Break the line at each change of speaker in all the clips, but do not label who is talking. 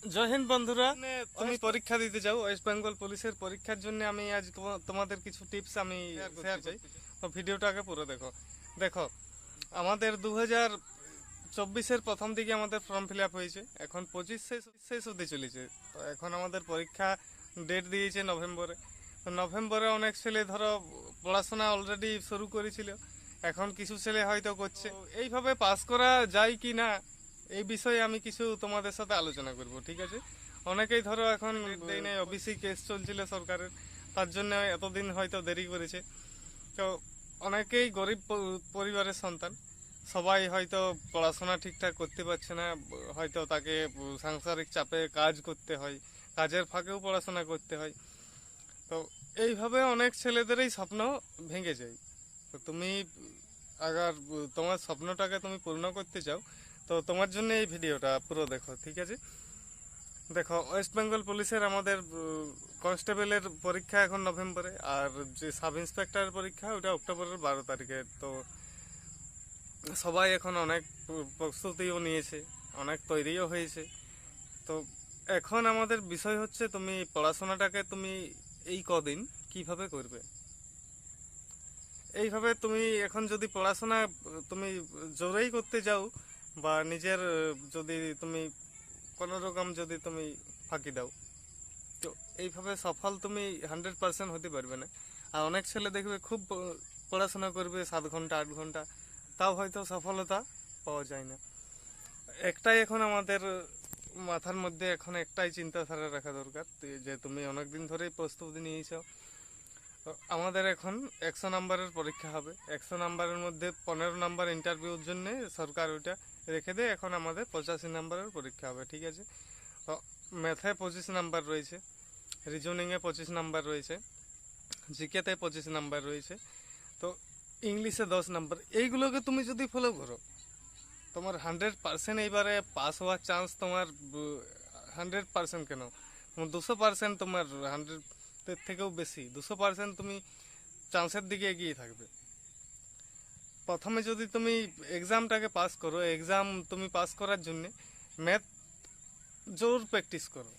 জয় হিন্দ বন্ধুরা, তুমি পরীক্ষা দিতে যাও ওয়েস্ট বেঙ্গল পুলিশের পরীক্ষার জন্য আমি আজ তোমাদের কিছু টিপস আমি শেয়ার চাই। তো ভিডিওটা আগে পুরো দেখো। দেখো, আমাদের 2024-এর প্রথম দিকে আমাদের ফর্ম ফিল আপ হয়েছে, এখন 25 শেষ হতে চলেছে। তো এখন আমাদের পরীক্ষা ডেট দিয়েছে নভেম্বরে। তো নভেম্বরে অনেক ছেলে ধরো পড়াশোনা অলরেডি শুরু করেছিল, এখন কিছু ছেলে হয়তো করছে। এইভাবে পাস করা যায় কি না এই বিষয়ে আমি কিছু তোমাদের সাথে আলোচনা করব, ঠিক আছে? অনেকেই ধরো এখন দেয় নাই, ওবিসি কেস চলছিল সরকারের, তার জন্য এতদিন হয়তো দেরি করেছে। তো অনেকেই গরিব পরিবারের সন্তান, সবাই হয়তো পড়াশোনা ঠিকঠাক করতে পারছে না, হয়তো তাকে সাংসারিক চাপে কাজ করতে হয়, কাজের ফাঁকেও পড়াশোনা করতে হয়। তো এইভাবে অনেক ছেলেদেরই স্বপ্ন ভেঙে যায়। তো তুমি আগার তোমার স্বপ্নটাকে তুমি পূর্ণ করতে চাও, তো তোমার জন্য এই ভিডিওটা পুরো দেখো, ঠিক আছে? দেখো, ওয়েস্ট বেঙ্গল পুলিশের আমাদের কনস্টেবলের পরীক্ষা এখন নভেম্বরে, আর যে সাব ইন্সপেক্টরের পরীক্ষা ওটা অক্টোবরের 12 তারিখে। তো সবাই এখন অনেক প্রস্তুতিও নিয়েছে, অনেক তৈরিও হয়েছে। তো এখন আমাদের বিষয় হচ্ছে তুমি পড়াশোনাটাকে তুমি এই কদিন কিভাবে করবে। এইভাবে তুমি এখন যদি পড়াশোনা তুমি জোরেই করতে যাও, বা নিজের যদি তুমি কোনো রকম যদি তুমি ফাঁকি দাও, তো এইভাবে সফল তুমি 100% হতে পারবে না। আর অনেক ছেলে দেখবে খুব পড়াশোনা করবে 7 ঘন্টা 8 ঘন্টা, তাও হয়তো সফলতা পাওয়া যায় না। একটাই এখন আমাদের মাথার মধ্যে এখন একটাই চিন্তাধারা রাখা দরকার, যে তুমি অনেকদিন ধরেই প্রস্তুতি নিয়েছো। তো আমাদের এখন 100 নাম্বারের পরীক্ষা হবে, 100 নাম্বারের মধ্যে 15 নাম্বার ইন্টারভিউর জন্য সরকার ওইটা রেখে দেয়। এখন আমাদের 85 নাম্বারের পরীক্ষা হবে, ঠিক আছে? তো ম্যাথে 25 নাম্বার রয়েছে, রিজনিংয়ে 25 নাম্বার রয়েছে, জিকেতে 25 নাম্বার রয়েছে, তো ইংলিশে 10 নাম্বার। এইগুলোকে তুমি যদি ফলো করো, তোমার 100% এইবারে পাস হওয়ার চান্স তোমার 100% কেন, তোমার 200%, তোমার 100 থেকেও বেশি, 200% তুমি চান্সের দিকে এগিয়ে থাকবে। প্রথমে যদি তুমি এক্সামটাকে পাস করো, এক্সাম তুমি পাস করার জন্য ম্যাথ জোর প্র্যাকটিস করো,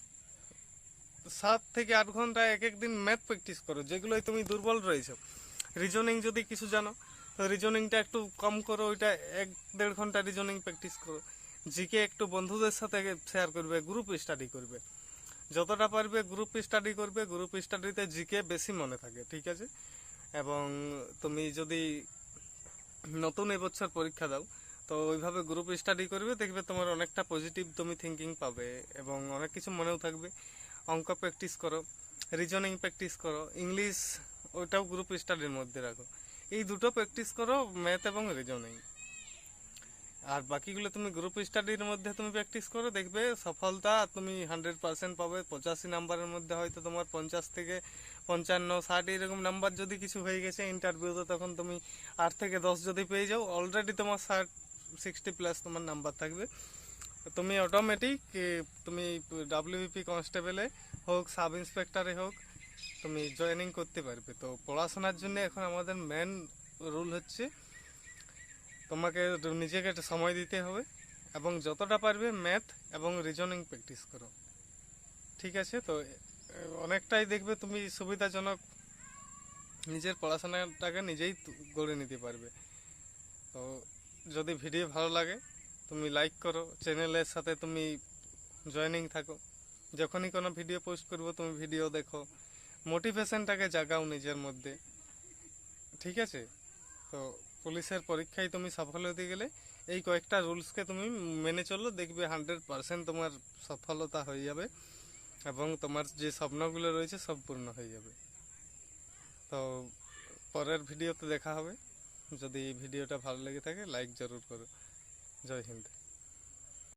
7 থেকে 8 ঘন্টা এক এক দিন ম্যাথ প্র্যাকটিস করো, যেগুলোই তুমি দুর্বল রয়েছো। রিজনিং যদি কিছু জানো, তো রিজনিংটা একটু কম করো, ওইটা 1-1.5 ঘন্টা রিজনিং প্র্যাকটিস করো। জিকে একটু বন্ধুদের সাথে শেয়ার করবে, গ্রুপ স্টাডি করবে, যতটা পারবে গ্রুপ স্টাডি করবে। গ্রুপ স্টাডিতে জিকে বেশি মনে থাকে, ঠিক আছে? এবং তুমি যদি নতুন এবছর পরীক্ষা দাও, তো ওইভাবে গ্রুপ স্টাডি করবে, দেখবে তোমার অনেকটা পজিটিভ তুমি থিঙ্কিং পাবে, এবং অনেক কিছু মনেও থাকবে। অঙ্ক প্র্যাকটিস করো, রিজনিং প্র্যাকটিস করো, ইংলিশ ওইটাও গ্রুপ স্টাডির মধ্যে রাখো। এই দুটো প্র্যাকটিস করো, ম্যাথ এবং রিজনিং। আর বাকিগুলো তুমি গ্রুপ স্টাডির মধ্যে তুমি প্র্যাকটিস করো, দেখবে সফলতা তুমি 100% পাবে। 85 নাম্বারের মধ্যে হয়তো তোমার 50 থেকে 55 60 এরকম নাম্বার যদি কিছু হয়ে গেছে ইন্টারভিউতে, তখন তুমি 8 থেকে 10 যদি পেয়ে যাও, অলরেডি তোমার 60+ তোমার নাম্বার থাকবে। তুমি অটোমেটিক তুমি ডাব্লিউবিপি কনস্টেবলে হোক, সাব ইন্সপেক্টরে হোক, তুমি জয়েনিং করতে পারবে। তো পড়াশোনার জন্য এখন আমাদের মেন রুল হচ্ছে তোমাকে নিজেকে একটা সময় দিতে হবে, এবং যতটা পারবে ম্যাথ এবং রিজনিং প্র্যাকটিস করো, ঠিক আছে? তো অনেকটাই দেখবে তুমি সুবিধাজনক নিজের পড়াশোনাটাকে নিজেই গড়ে নিতে পারবে। তো যদি ভিডিও ভালো লাগে তুমি লাইক করো, চ্যানেলের সাথে তুমি জয়েনিং থাকো, যখনই কোনো ভিডিও পোস্ট করবো তুমি ভিডিও দেখো, মোটিভেশনটাকে জাগাও নিজের মধ্যে, ঠিক আছে? তো পুলিশের পরীক্ষায় তুমি সফল হতে গেলে এই কয়েকটা রুলসকে তুমি মেনে চলো, দেখবে 100% তোমার সফলতা হয়ে যাবে, এবং তোমার যে স্বপ্নগুলো রয়েছে সব পূর্ণ হয়ে যাবে। তো পরের ভিডিওতে দেখা হবে। যদি এই ভিডিওটা ভালো লেগে থাকে লাইক জরুর করো। জয় হিন্দ।